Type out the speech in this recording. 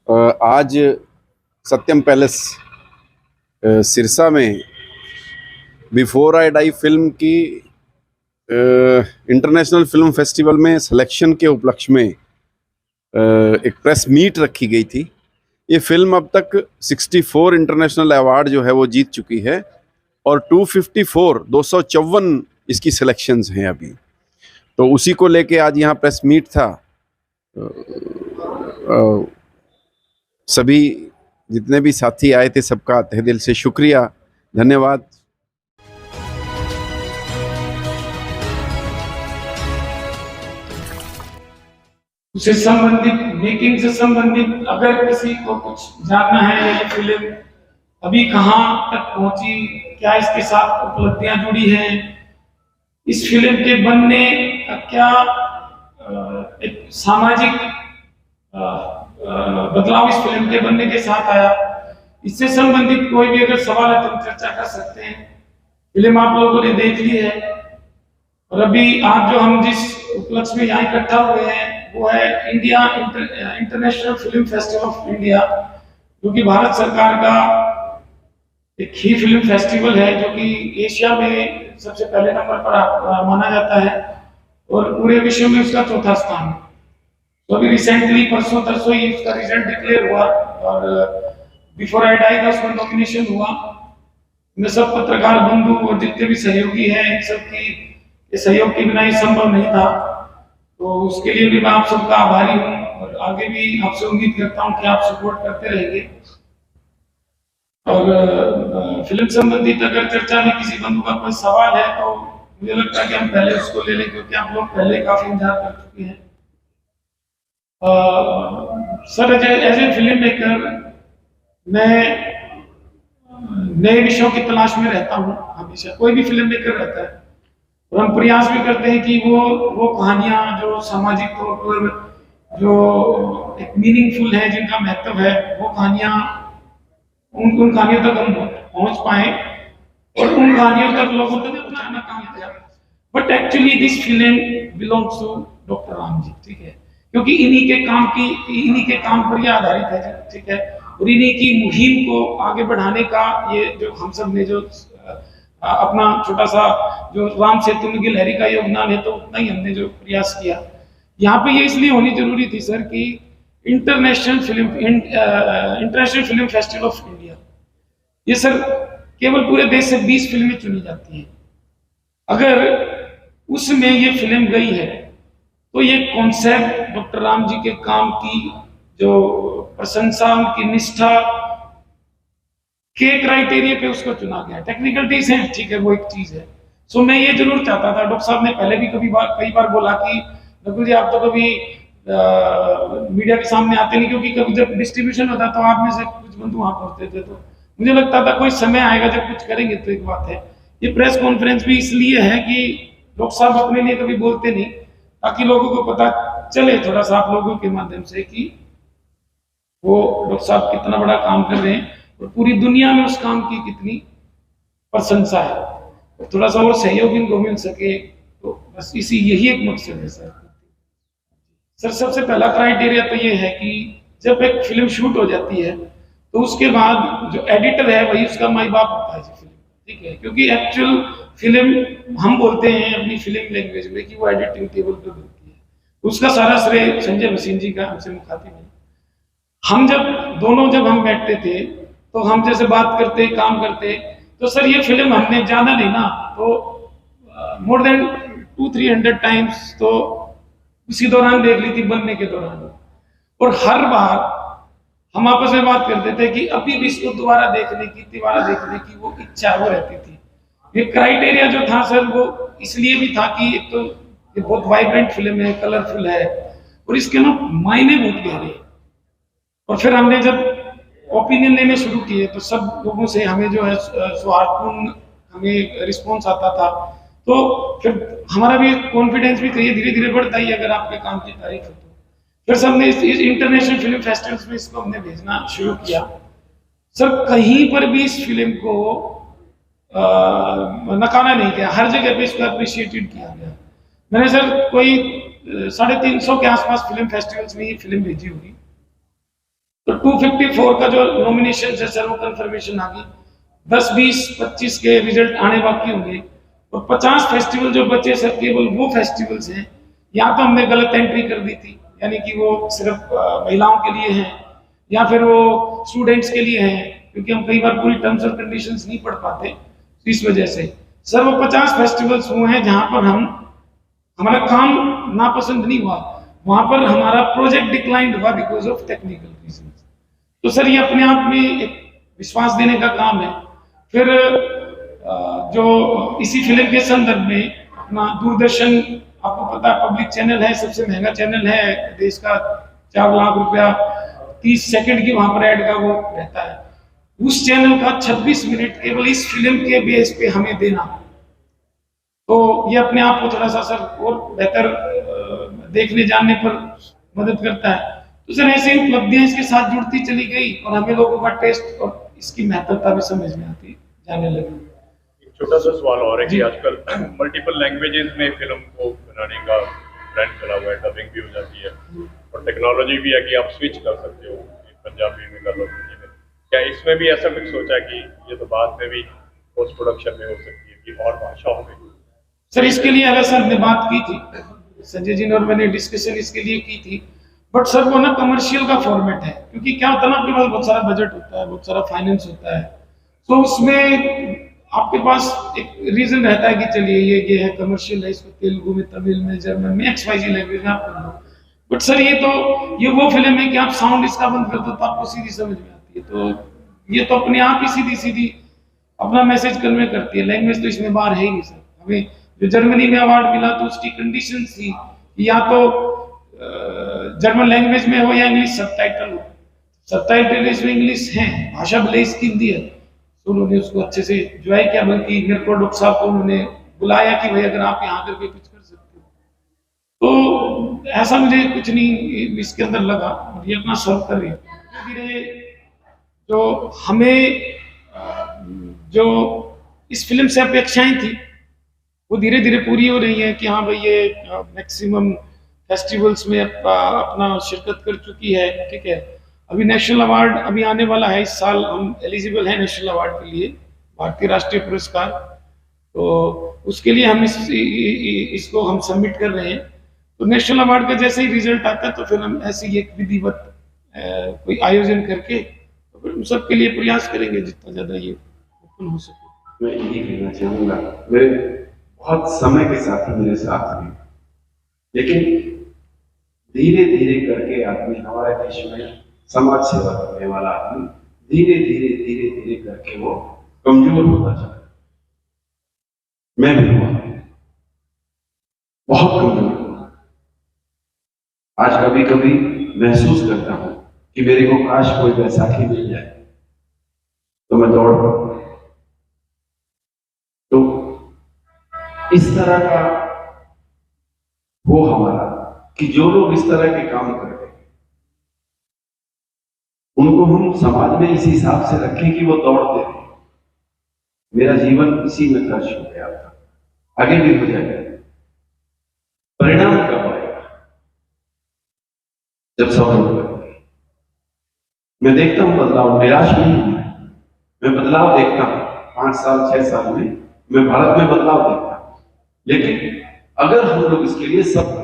आज सत्यम पैलेस सिरसा में before I die film की इंटरनेशनल फिल्म फेस्टिवल में सिलेक्शन के उपलक्ष्य में एक प्रेस मीट रखी गई थी। ये फिल्म अब तक 64 इंटरनेशनल अवार्ड जो है वो जीत चुकी है और 254 इसकी सिलेक्शंस हैं अभी। तो उसी को लेके आज यहाँ प्रेस मीट था। सभी जितने भी साथी आए थे सबका तहे दिल से शुक्रिया, धन्यवाद। उससे संबंधित मेकिंग से संबंधित अगर किसी को कुछ जानना है, ये फिल्म अभी कहां तक पहुंची, क्या इसके साथ उपलब्धियां जुड़ी हैं, इस फिल्म के बनने का क्या एक सामाजिक बदलाव इस फिल्म के बनने के साथ आया, इससे संबंधित कोई भी अगर सवाल है तो हम चर्चा कर सकते हैं। फिल्म आप लोगों ने देख ली है और अभी आज जो हम जिस उपलक्ष्य में यहाँ इकट्ठा हुए हैं वो है India international film festival of India, जो कि भारत सरकार का एक ही फिल्म फेस्टिवल है जो कि एशिया में सबसे पहले नंबर पर माना जाता है और पूरे विश्व में उसका चौथा स्थान है। तो अभी रिसेंटली परसों तरसों ही उसका रिजल्ट डिक्लेयर हुआ और बिफोर आई डाई का उसमें नॉमिनेशन हुआ। मैं सब पत्रकार बंधु और जितने भी सहयोगी हैं इन सबकी सहयोग के बिना ये संभव नहीं था, तो उसके लिए भी मैं आप सबका आभारी हूँ और आगे भी आपसे उम्मीद करता हूँ कि आप सपोर्ट करते रहेंगे। और फिल्म संबंधित अगर चर्चा में किसी बंधु का कोई सवाल है तो मुझे लगता है कि हम पहले उसको ले लें, क्योंकि आप लोग पहले काफी इंतजार कर चुके हैं। Sir, as a filmmaker मैं नए विषयों की तलाश में रहता हूँ हमेशा, कोई भी फिल्म मेकर रहता है, और हम प्रयास भी करते हैं कि वो कहानियां जो सामाजिक तौर पर जो एक मीनिंगफुल है, जिनका महत्व है, वो कहानियां उन कहानियों तक हम पहुंच पाए और उन कहानियों तक लोगों तक पहुंचाना काम किया। But actually this film belongs to doctor Ram ji, ठीक है, क्योंकि इन्हीं के काम पर यह आधारित है, ठीक है, और इन्हीं की मुहिम को आगे बढ़ाने का ये जो हम सब ने जो अपना छोटा सा जो राम सेतु में गिलहरी का योगदान है, तो उतना ही हमने जो प्रयास किया। यहाँ पे ये इसलिए होनी जरूरी थी सर कि international film festival of India, ये सर केवल पूरे देश से 20 फिल्में चुनी जाती हैं। अगर उसमें ये फिल्म गई है तो ये कॉन्सेप्ट डॉक्टर राम जी के काम की जो प्रशंसा, उनकी निष्ठा के क्राइटेरिया पे उसको चुना गया। टेक्निकलिटीज हैं, ठीक है, वो एक चीज है। सो मैं ये जरूर चाहता था, डॉक्टर साहब ने पहले भी कई बार बोला कि नकुल जी आप तो कभी मीडिया के सामने आते नहीं, क्योंकि कभी जब डिस्ट्रीब्यूशन होता तो आप में से कुछ बंधु वहां पहुंचते थे, तो मुझे लगता था कोई समय आएगा जब कुछ करेंगे तो एक बात है। ये प्रेस कॉन्फ्रेंस भी इसलिए है कि डॉक्टर साहब अपने लिए कभी बोलते नहीं, ताकि लोगों को पता चले थोड़ा सा आप लोगों के माध्यम से कि वो डॉक्टर साहब कितना बड़ा काम कर रहे हैं और पूरी दुनिया में उस काम की कितनी प्रशंसा है, और थोड़ा सा और सहयोग इनको मिल सके, तो बस यही एक मकसद है सर। सबसे पहला क्राइटेरिया तो ये है कि जब एक फिल्म शूट हो जाती है तो उसके बाद जो एडिटर है वही उसका माई बाप होता है फिल्म, ठीक है, क्योंकि एक्चुअल फिल्म हम बोलते हैं अपनी फिल्म लैंग्वेज में कि वो एडिटिंग टेबल पे बनती है, उसका सारा श्रेय संजय भसीन जी का, हमसे मुखातिब है। हम जब हम बैठते थे तो हम जैसे बात करते काम करते, तो सर ये फिल्म हमने ज्यादा नहीं ना तो मोर देन 200-300 टाइम्स तो इसी दौरान देख ली थी, बनने के दौरान, और हर बार हम आपस में बात करते थे कि अभी भी इसको दोबारा देखने की वो इच्छा वो रहती थी। ये क्राइटेरिया जो था सर वो इसलिए भी था कि एक तो ये बहुत वाइब्रेंट फिल्म है, कलरफुल है, और इसके ना मायने बहुत गहरे हैं। और फिर हमने जब ओपिनियन लेने शुरू किए तो सब लोगों से हमें जो है सौहार्दपूर्ण हमें रिस्पॉन्स आता था, तो फिर हमारा भी कॉन्फिडेंस भी कहिए धीरे धीरे बढ़ता ही अगर आपके काम की तारीफ हो तो। फिर सबने इस इंटरनेशनल फिल्म फेस्टिवल्स में इसको हमने भेजना शुरू किया। सर कहीं पर भी इस फिल्म को नकारा नहीं गया, हर जगह पे इसको अप्रिशिएटेड किया गया। मैंने सर कोई 350 के आसपास फिल्म फेस्टिवल्स में ये फिल्म भेजी होगी, तो 254 का जो नॉमिनेशन है सर वो कंफर्मेशन आ गई, 10, 20, 25 के रिजल्ट आने बाकी होंगे, और 50 फेस्टिवल जो बचे सर केवल वो फेस्टिवल्स हैं, या तो हमने गलत एंट्री कर दी थी, यानी कि वो सिर्फ महिलाओं के लिए हैं, या फिर वो स्टूडेंट्स के लिए हैं, क्योंकि हम कई बार पूरी टर्म्स और कंडीशंस नहीं पढ़ पाते, तो इस वजह से सर वो 50 फेस्टिवल्स हुए हैं जहां पर हमारा काम नापसंद नहीं हुआ, वहां पर हमारा प्रोजेक्ट डिक्लाइंड हुआ बिकॉज ऑफ टेक्निकल रीजंस। तो सर ये अपने आप में एक विश्वास देने का काम है। फिर जो इसी फिल्म के संदर्भ में अपना दूरदर्शन, आपको पता है पब्लिक चैनल है, सबसे महंगा चैनल है देश का, 4 लाख रुपया 30 सेकंड की वहां पर ऐड का वो रहता है, उस चैनल का 26 मिनट केवल इस फिल्म के बेस पे हमें देना, तो ये अपने आप को थोड़ा सा सर और बेहतर देखने जानने पर मदद करता है। तो सर ऐसी उपलब्धियां इसके साथ जुड़ती चली गई और हमें लोगों का टेस्ट और इसकी महत्वता भी समझ में आती जाने लगी। एक छोटा सा सवाल और है कि आजकल मल्टीपल लैंग्वेजेस में फिल्म को बनाने का ट्रेंड चला हुआ है, डबिंग भी हो जाती है और टेक्नोलॉजी भी है कि आप स्विच कर सकते हो, पंजाबी में कर लो, हिंदी में। क्या इसमें भी ऐसा कुछ सोचा है कि ये तो बाद में भी पोस्ट प्रोडक्शन में हो सकती है कि और भाषाओं में? सर इसके लिए अगर सर ने बात की थी, संजय जी ने और मैंने डिस्कशन इसके लिए की थी, बट सर वो ना कमर्शियल का फॉर्मेट है, क्योंकि क्या होता है ना आपके पास बहुत सारा बजट होता है, बहुत सारा फाइनेंस होता है, तो उसमें आपके पास एक रीजन रहता है कि चलिए ये है कमर्शियल है, इसको तेलुगु में, तमिल में, जर्मन में, XYZ लैंग्वेज में आप कर लो। बट सर ये वो फिल्म है कि आप साउंड इसका बंद कर दो तो आपको सीधी समझ में आती है, तो ये तो अपने आप ही सीधी सीधी अपना मैसेज कन्वे करती है। लैंग्वेज तो इसमें बाहर है ही नहीं सर। हमें जो जर्मनी में अवार्ड मिला तो उसकी कंडीशन थी या तो जर्मन लैंग्वेज में हो या इंग्लिश सबटाइटल हो। सबटाइटल इसमें इंग्लिश है, भाषा भले इसकी हिंदी है, तो उन्होंने उसको अच्छे से एंजॉय किया, बल्कि मेरे को डॉक्टर साहब को उन्होंने बुलाया कि भाई अगर आप यहाँ करके कुछ कर सकते हो, तो ऐसा मुझे कुछ नहीं इसके अंदर लगा, ये अपना सॉल्व कर रही है धीरे। जो हमें जो इस फिल्म से अपेक्षाएं थी वो धीरे धीरे पूरी हो रही है कि हाँ भाई ये मैक्सिमम फेस्टिवल्स में अपना शिरकत कर चुकी है, ठीक है। अभी नेशनल अवार्ड अभी आने वाला है, इस साल हम एलिजिबल हैं नेशनल अवार्ड के लिए, भारतीय राष्ट्रीय पुरस्कार, तो उसके लिए हम इसको हम सबमिट कर रहे हैं। तो नेशनल अवार्ड का जैसे ही रिजल्ट आता है तो फिर हम ऐसे ही एक विधिवत कोई आयोजन करके तो फिर हम सबके लिए प्रयास करेंगे जितना ज्यादा ये ओपन हो सके। मैं यही कहना चाहूँगा, मेरे बहुत समय के साथी मेरे साथ हैं, लेकिन धीरे धीरे करके आदमी हमारे देश में समाज सेवा करने वाला आदमी धीरे धीरे करके वो कमजोर होता जा रहा है। मैं भी हुआ, बहुत कमजोर हुआ। आज कभी कभी महसूस करता हूं कि मेरे को काश कोई बैसाखी मिल जाए तो मैं दौड़ पड़ूं। तो इस तरह का हो हमारा कि जो लोग इस तरह के काम करते हैं उनको हम समाज में इस हिसाब से रखें कि वो दौड़ते रहे। मेरा जीवन इसी में खर्च हो गया था, आगे भी हो जाएगा। परिणाम कब आएगा? जब सब लोग करेंगे। मैं देखता हूं बदलाव, निराश नहीं हूं मैं बदलाव देखता हूं। 5 साल 6 साल में मैं भारत में बदलाव देखता हूं, लेकिन अगर हम लोग इसके लिए सब